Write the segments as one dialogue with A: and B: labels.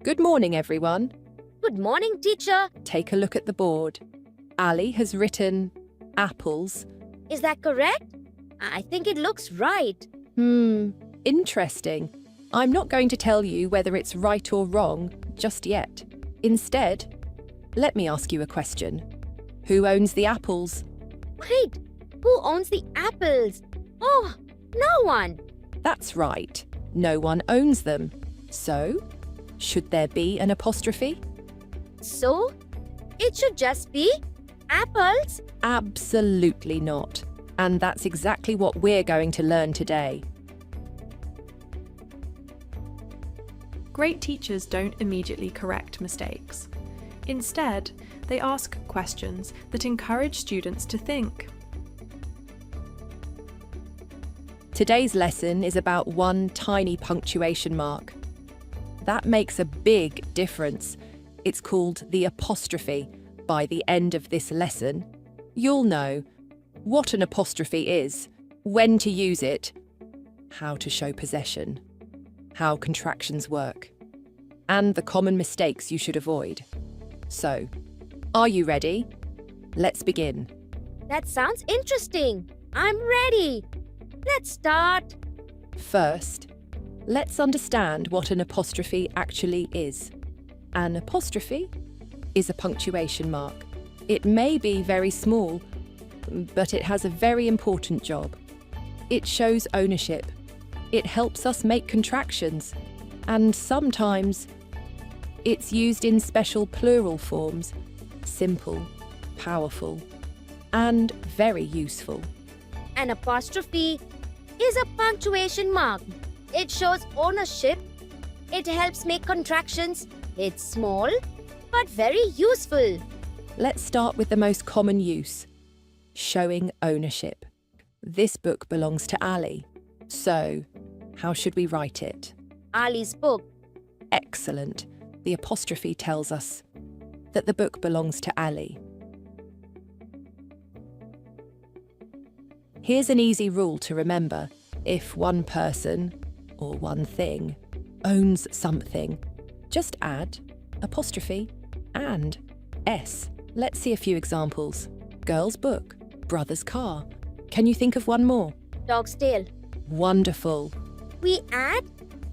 A: Good morning, everyone.
B: Good morning, teacher.
A: Take a look at the board. Ali has written apples.
B: Is that correct? I think it looks right.
A: Interesting. I'm not going to tell you whether it's right or wrong just yet. Instead, let me ask you a question. Who owns the apples?
B: Wait, who owns the apples? Oh, no one.
A: That's right. No one owns them. So, should there be an apostrophe?
B: So, it should just be apples?
A: Absolutely not. And that's exactly what we're going to learn today.
C: Great teachers don't immediately correct mistakes. Instead, they ask questions that encourage students to think.
A: Today's lesson is about one tiny punctuation mark. That makes a big difference. It's called the apostrophe. By the end of this lesson, you'll know what an apostrophe is, when to use it, how to show possession, how contractions work, and the common mistakes you should avoid. So, are you ready? Let's begin.
B: That sounds interesting. I'm ready. Let's start.
A: First, let's understand what an apostrophe actually is. An apostrophe is a punctuation mark. It may be very small, but it has a very important job. It shows ownership. It helps us make contractions, and sometimes it's used in special plural forms, simple, powerful, and very useful.
B: An apostrophe is a punctuation mark. It shows ownership. It helps make contractions. It's small, but very useful.
A: Let's start with the most common use, showing ownership. This book belongs to Ali. So, how should we write it?
B: Ali's book.
A: Excellent. The apostrophe tells us that the book belongs to Ali. Here's an easy rule to remember. If one person or one thing owns something, just add apostrophe and S. Let's see a few examples. Girl's book, brother's car. Can you think of one more?
B: Dog's tail.
A: Wonderful.
B: We add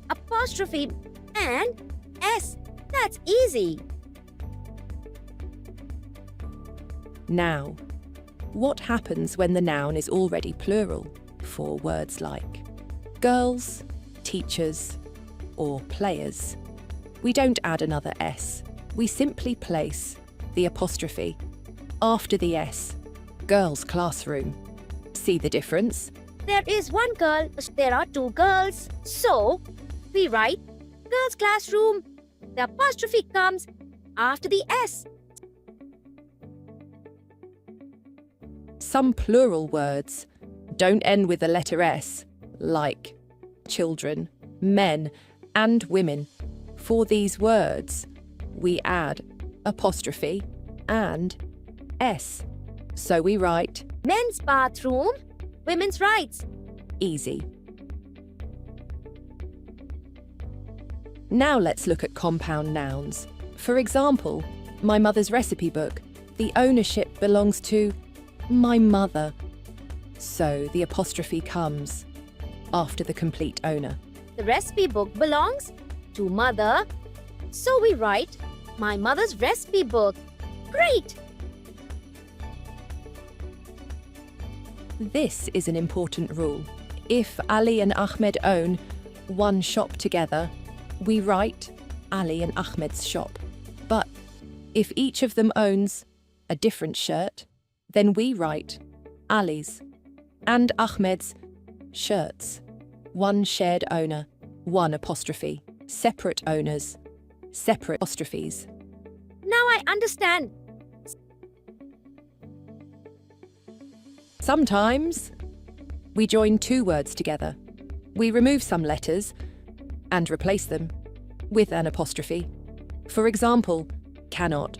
B: apostrophe and S. That's easy.
A: Now, what happens when the noun is already plural for words like girls, teachers, or players? We don't add another S. We simply place the apostrophe after the S. Girls' classroom. See the difference?
B: There is one girl, there are two girls. So, we write girls' classroom. The apostrophe comes after the S.
A: Some plural words don't end with the letter S, like children, men, and women. For these words, we add apostrophe and S. So we write
B: Men's bathroom, women's rights.
A: easy. Now let's look at compound nouns. For example, my mother's recipe book. The ownership belongs to my mother. So the apostrophe comes after the complete owner.
B: The recipe book belongs to mother. So we write my mother's recipe book. Great!
A: This is an important rule. If Ali and Ahmed own one shop together, we write Ali and Ahmed's shop. But if each of them owns a different shirt, then we write Ali's and Ahmed's shirts. One shared owner, one apostrophe. Separate owners, separate apostrophes.
B: Now I understand.
A: Sometimes we join two words together. We remove some letters and replace them with an apostrophe. For example, cannot,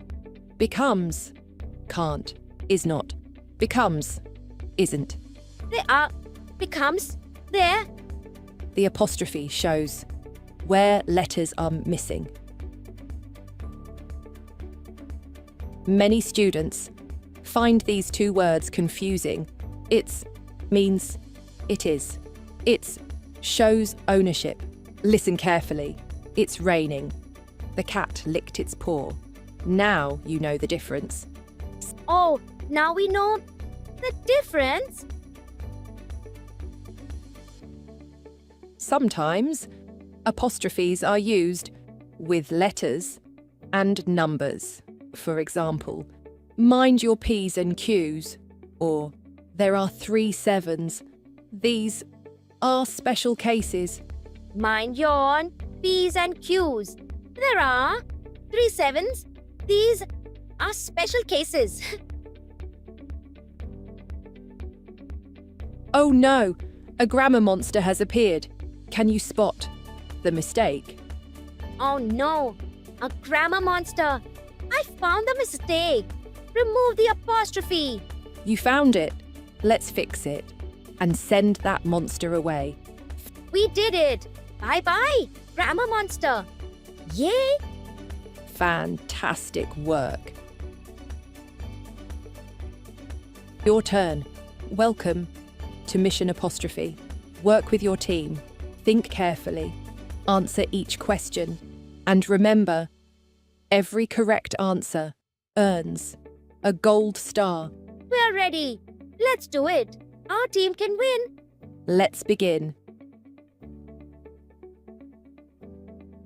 A: becomes, can't, is not, becomes, isn't.
B: There are, becomes, there.
A: The apostrophe shows where letters are missing. Many students find these two words confusing. It's means it is. It's shows ownership. Listen carefully. It's raining. The cat licked its paw. Now you know the difference.
B: Oh, now we know the difference.
A: Sometimes apostrophes are used with letters and numbers. For example, mind your P's and Q's, or there are 3 sevens. These are special cases.
B: Mind your P's and Q's. There are 3 sevens. These are special cases.
A: Oh no, a grammar monster has appeared. Can you spot the mistake?
B: Oh no, a grammar monster. I found the mistake. Remove the apostrophe.
A: You found it. Let's fix it and send that monster away.
B: We did it. Bye-bye, grammar monster. Yay!
A: Fantastic work. Your turn. Welcome to Mission Apostrophe. Work with your team. Think carefully. Answer each question. And remember, every correct answer earns a gold star.
B: We're ready. Let's do it. Our team can win.
A: Let's begin.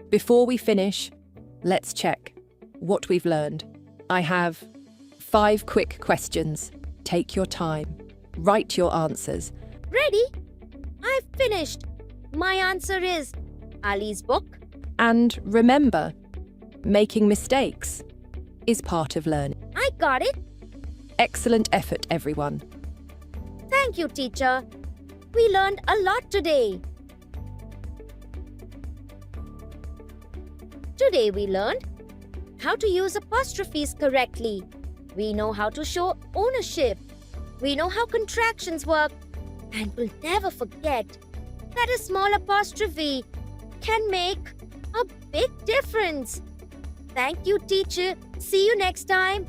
A: Before we finish, let's check what we've learned. I have 5 quick questions. Take your time. Write your answers.
B: Ready? I've finished. My answer is Ali's book.
A: And remember, making mistakes is part of learning.
B: I got it.
A: Excellent effort, everyone.
B: Thank you, teacher. We learned a lot today. Today we learned how to use apostrophes correctly. We know how to show ownership. We know how contractions work. And we'll never forget that a small apostrophe can make a big difference. Thank you, teacher. See you next time.